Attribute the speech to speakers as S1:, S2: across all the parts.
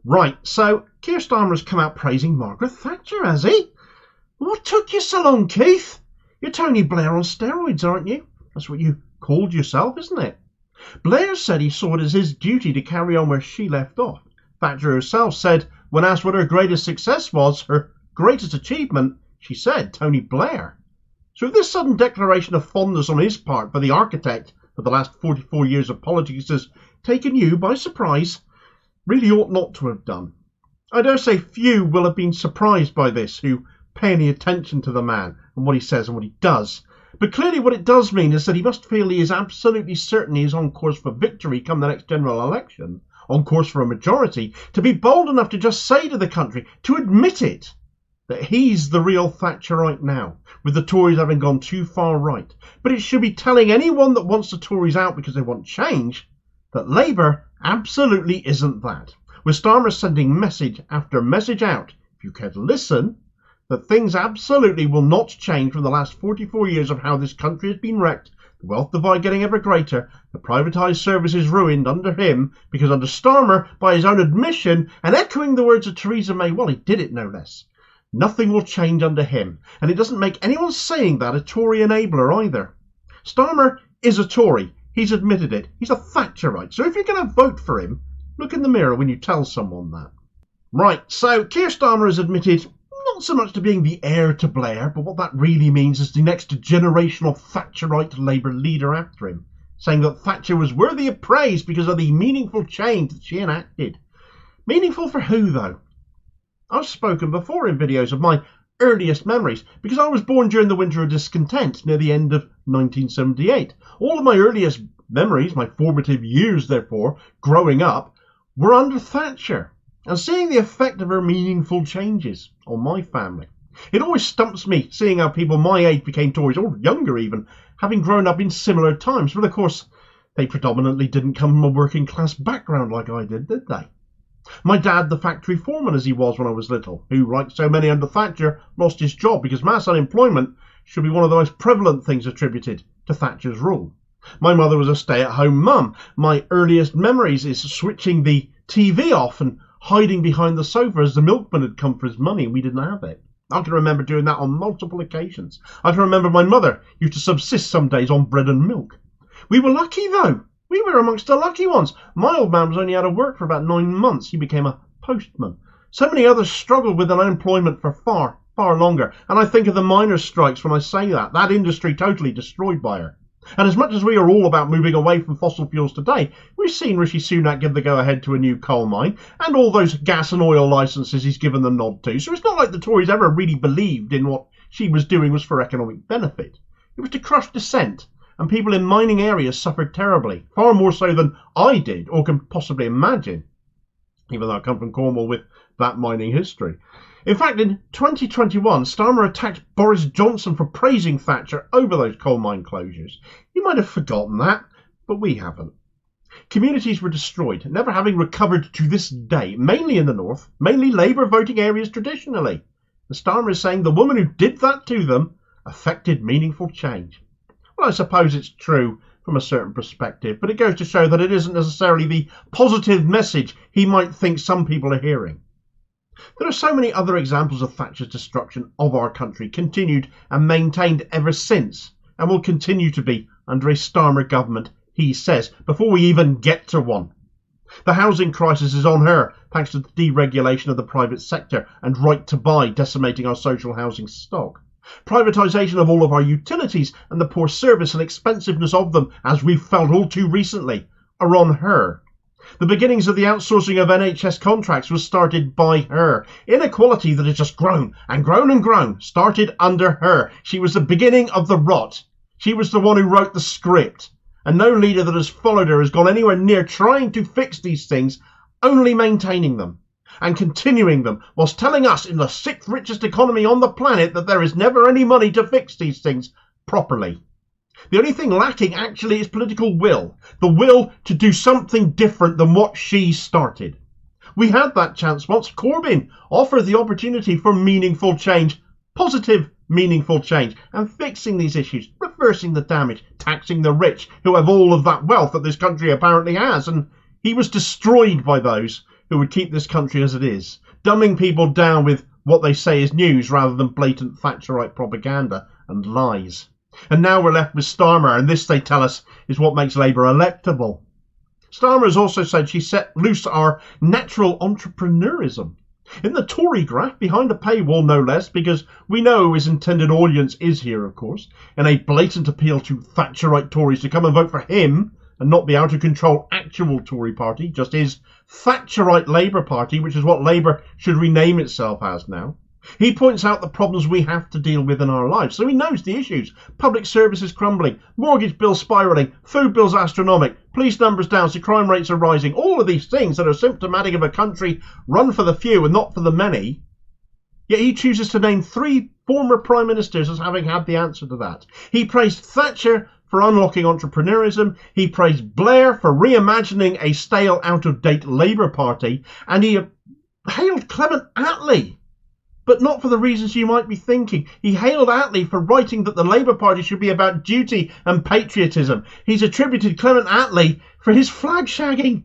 S1: Right, so Keir Starmer has come out praising Margaret Thatcher, has he? What took you so long, Keith? You're Tony Blair on steroids, aren't you? That's what you called yourself, isn't it? Blair said he saw it as his duty to carry on where she left off. Thatcher herself said, when asked what her greatest success was, her greatest achievement, she said Tony Blair. So if this sudden declaration of fondness on his part for the architect of the last 44 years of politics has taken you by surprise, really ought not to have done. I dare say few will have been surprised by this who pay any attention to the man and what he says and what he does. But clearly what it does mean is that he must feel he is absolutely certain he is on course for victory come the next general election, on course for a majority, to be bold enough to just say to the country, to admit it, that he's the real Thatcherite now, with the Tories having gone too far right. But it should be telling anyone that wants the Tories out because they want change, that Labour absolutely isn't that. With Starmer sending message after message out, if you care to listen, that things absolutely will not change from the last 44 years of how this country has been wrecked, the wealth divide getting ever greater, the privatised services ruined under him, because under Starmer, by his own admission, and echoing the words of Theresa May, well, he did it no less. Nothing will change under him, and it doesn't make anyone saying that a Tory enabler either. Starmer is a Tory. He's admitted it. He's a Thatcherite. So if you're going to vote for him, look in the mirror when you tell someone that. Right, so Keir Starmer has admitted not so much to being the heir to Blair, but what that really means is the next generational Thatcherite Labour leader after him, saying that Thatcher was worthy of praise because of the meaningful change that she enacted. Meaningful for who, though? I've spoken before in videos of my earliest memories, because I was born during the Winter of Discontent near the end of 1978. All of my earliest memories, my formative years therefore, growing up, were under Thatcher, and seeing the effect of her meaningful changes on my family. It always stumps me seeing how people my age became Tories, or younger even, having grown up in similar times, but of course they predominantly didn't come from a working class background like I did they? My dad, the factory foreman as he was when I was little, who, like so many under Thatcher, lost his job because mass unemployment should be one of the most prevalent things attributed to Thatcher's rule. My mother was a stay-at-home mum. My earliest memories is switching the TV off and hiding behind the sofa as the milkman had come for his money and we didn't have it. I can remember doing that on multiple occasions. I can remember my mother used to subsist some days on bread and milk. We were lucky though. We were amongst the lucky ones. My old man was only out of work for about 9 months. He became a postman. So many others struggled with unemployment for far, far longer. And I think of the miners' strikes when I say that. That industry totally destroyed by her. And as much as we are all about moving away from fossil fuels today, we've seen Rishi Sunak give the go-ahead to a new coal mine and all those gas and oil licences he's given the nod to. So it's not like the Tories ever really believed in what she was doing was for economic benefit. It was to crush dissent, and people in mining areas suffered terribly, far more so than I did or can possibly imagine, even though I come from Cornwall with that mining history. In fact, in 2021, Starmer attacked Boris Johnson for praising Thatcher over those coal mine closures. You might have forgotten that, but we haven't. Communities were destroyed, never having recovered to this day, mainly in the north, mainly Labour voting areas traditionally. And Starmer is saying the woman who did that to them affected meaningful change. Well, I suppose it's true from a certain perspective, but it goes to show that it isn't necessarily the positive message he might think some people are hearing. There are so many other examples of Thatcher's destruction of our country, continued and maintained ever since, and will continue to be under a Starmer government, he says, before we even get to one. The housing crisis is on her, thanks to the deregulation of the private sector and right to buy decimating our social housing stock. Privatisation of all of our utilities and the poor service and expensiveness of them, as we've felt all too recently, are on her. The beginnings of the outsourcing of NHS contracts was started by her. Inequality that has just grown and grown and grown started under her. She was the beginning of the rot. She was the one who wrote the script. And no leader that has followed her has gone anywhere near trying to fix these things, only maintaining them and continuing them, whilst telling us in the sixth richest economy on the planet that there is never any money to fix these things properly. The only thing lacking actually is political will, the will to do something different than what she started. We had that chance once. Corbyn offered the opportunity for meaningful change, positive meaningful change, and fixing these issues, reversing the damage, taxing the rich who have all of that wealth that this country apparently has, and he was destroyed by those who would keep this country as it is, dumbing people down with what they say is news rather than blatant Thatcherite propaganda and lies. And now we're left with Starmer, and this, they tell us, is what makes Labour electable. Starmer has also said she set loose our natural entrepreneurism. In the Tory graft, behind a paywall no less, because we know his intended audience is here, of course, in a blatant appeal to Thatcherite Tories to come and vote for him and not the out-of-control actual Tory party, just his Thatcherite Labour Party, which is what Labour should rename itself as now. He points out the problems we have to deal with in our lives, so he knows the issues. Public services crumbling, mortgage bills spiralling, food bills astronomic, police numbers down, so crime rates are rising, all of these things that are symptomatic of a country run for the few and not for the many. Yet he chooses to name 3 former prime ministers as having had the answer to that. He praised Thatcher for unlocking entrepreneurism, he praised Blair for reimagining a stale, out-of-date Labour Party, and he hailed Clement Attlee. But not for the reasons you might be thinking. He hailed Attlee for writing that the Labour Party should be about duty and patriotism. He's attributed Clement Attlee for his flag shagging.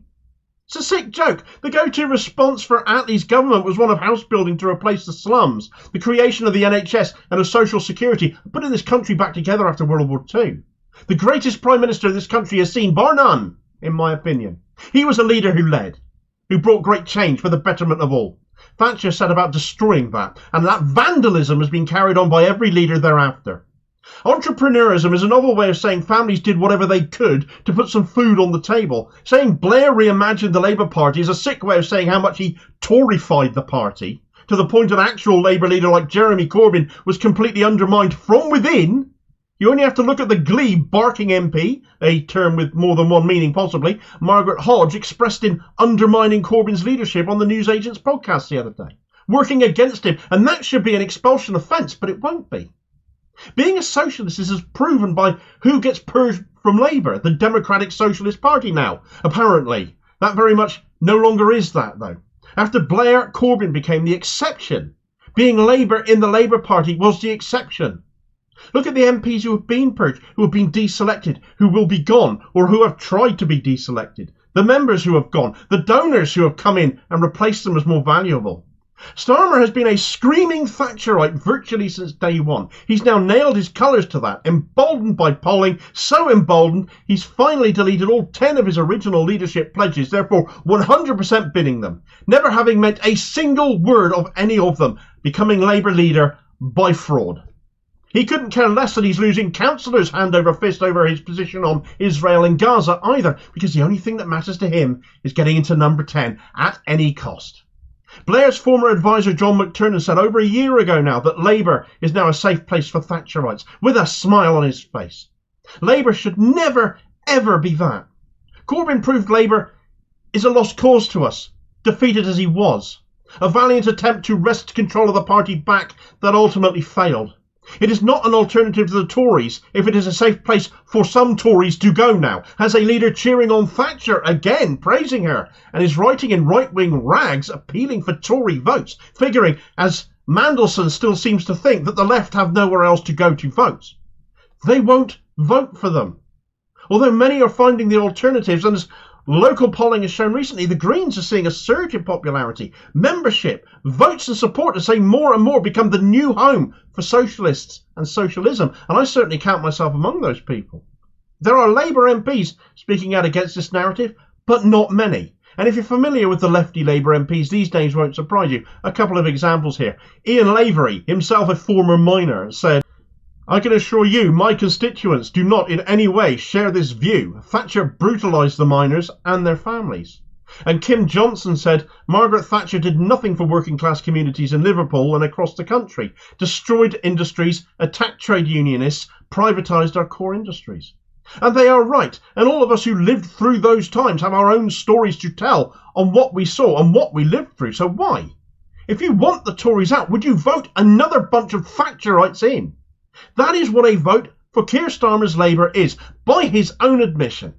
S1: It's a sick joke. The go-to response for Attlee's government was one of house building to replace the slums, the creation of the NHS and of social security, putting this country back together after World War II. The greatest Prime Minister this country has seen, bar none, in my opinion. He was a leader who led, who brought great change for the betterment of all. Thatcher set about destroying that, and that vandalism has been carried on by every leader thereafter. Entrepreneurism is a novel way of saying families did whatever they could to put some food on the table. Saying Blair reimagined the Labour Party is a sick way of saying how much he Toryfied the party, to the point an actual Labour leader like Jeremy Corbyn was completely undermined from within. You only have to look at the glee barking MP, a term with more than one meaning possibly, Margaret Hodge expressed in undermining Corbyn's leadership on the newsagent's podcast the other day, working against him, and that should be an expulsion offence, but it won't be. Being a socialist is as proven by who gets purged from Labour, the Democratic Socialist Party now, apparently. That very much no longer is that, though. After Blair, Corbyn became the exception. Being Labour in the Labour Party was the exception. Look at the MPs who have been purged, who have been deselected, who will be gone, or who have tried to be deselected. The members who have gone, the donors who have come in and replaced them as more valuable. Starmer has been a screaming Thatcherite virtually since day one. He's now nailed his colours to that, emboldened by polling, so emboldened he's finally deleted all 10 of his original leadership pledges, therefore 100% binning them, never having meant a single word of any of them, becoming Labour leader by fraud. He couldn't care less that he's losing councillors hand over fist over his position on Israel and Gaza either, because the only thing that matters to him is getting into number 10 at any cost. Blair's former advisor John McTernan said over a year ago now that Labour is now a safe place for Thatcherites, with a smile on his face. Labour should never, ever be that. Corbyn proved Labour is a lost cause to us, defeated as he was. A valiant attempt to wrest control of the party back that ultimately failed. It is not an alternative to the Tories if it is a safe place for some Tories to go now, has a leader cheering on Thatcher again, praising her, and is writing in right-wing rags appealing for Tory votes, figuring, as Mandelson still seems to think, that the left have nowhere else to go to vote. They won't vote for them. Although many are finding the alternatives, and as local polling has shown recently, the Greens are seeing a surge in popularity, membership, votes and support as they more and more become the new home for socialists and socialism, and I certainly count myself among those people. There are Labour MPs speaking out against this narrative, but not many. And if you're familiar with the lefty Labour MPs, these names won't surprise you. A couple of examples here. Ian Lavery, himself a former miner, said, "I can assure you, my constituents do not in any way share this view. Thatcher brutalised the miners and their families." And Kim Johnson said, "Margaret Thatcher did nothing for working class communities in Liverpool and across the country, destroyed industries, attacked trade unionists, privatised our core industries." And they are right, and all of us who lived through those times have our own stories to tell on what we saw and what we lived through. So why? If you want the Tories out, would you vote another bunch of Thatcherites in? That is what a vote for Keir Starmer's Labour is, by his own admission.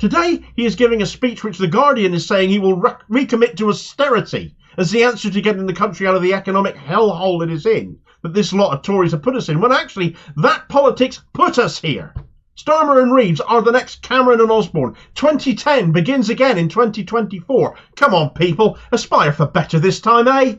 S1: Today he is giving a speech which The Guardian is saying he will recommit to austerity as the answer to getting the country out of the economic hellhole it is in, that this lot of Tories have put us in, when actually that politics put us here. Starmer and Reeves are the next Cameron and Osborne. 2010 begins again in 2024. Come on, people, aspire for better this time, eh?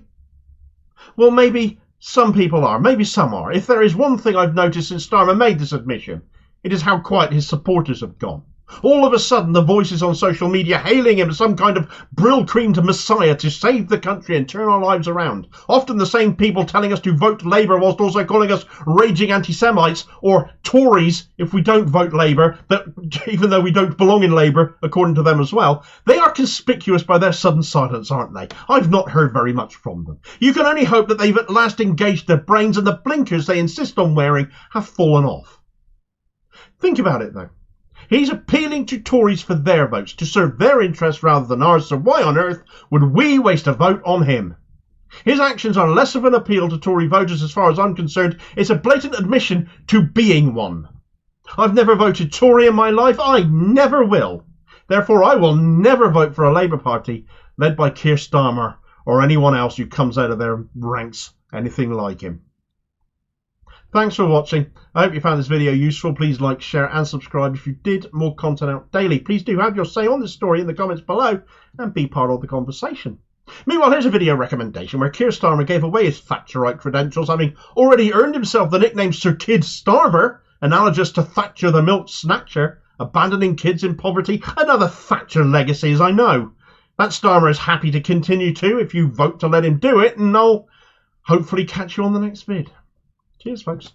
S1: Well, maybe some people are, maybe some are. If there is one thing I've noticed since Starmer made this admission, it is how quiet his supporters have gone. All of a sudden, the voices on social media hailing him as some kind of brill-creamed messiah to save the country and turn our lives around. Often the same people telling us to vote Labour whilst also calling us raging anti-Semites or Tories if we don't vote Labour, that even though we don't belong in Labour, according to them as well. They are conspicuous by their sudden silence, aren't they? I've not heard very much from them. You can only hope that they've at last engaged their brains and the blinkers they insist on wearing have fallen off. Think about it, though. He's appealing to Tories for their votes, to serve their interests rather than ours, so why on earth would we waste a vote on him? His actions are less of an appeal to Tory voters as far as I'm concerned. It's a blatant admission to being one. I've never voted Tory in my life. I never will. Therefore, I will never vote for a Labour Party led by Keir Starmer or anyone else who comes out of their ranks anything like him. Thanks for watching. I hope you found this video useful. Please like, share and subscribe if you did. More content out daily. Please do have your say on this story in the comments below and be part of the conversation. Meanwhile, here's a video recommendation where Keir Starmer gave away his Thatcherite credentials, having already earned himself the nickname Sir Kid Starmer, analogous to Thatcher the Milk Snatcher, abandoning kids in poverty. Another Thatcher legacy, as I know. That Starmer is happy to continue to if you vote to let him do it, and I'll hopefully catch you on the next vid. Cheers, folks.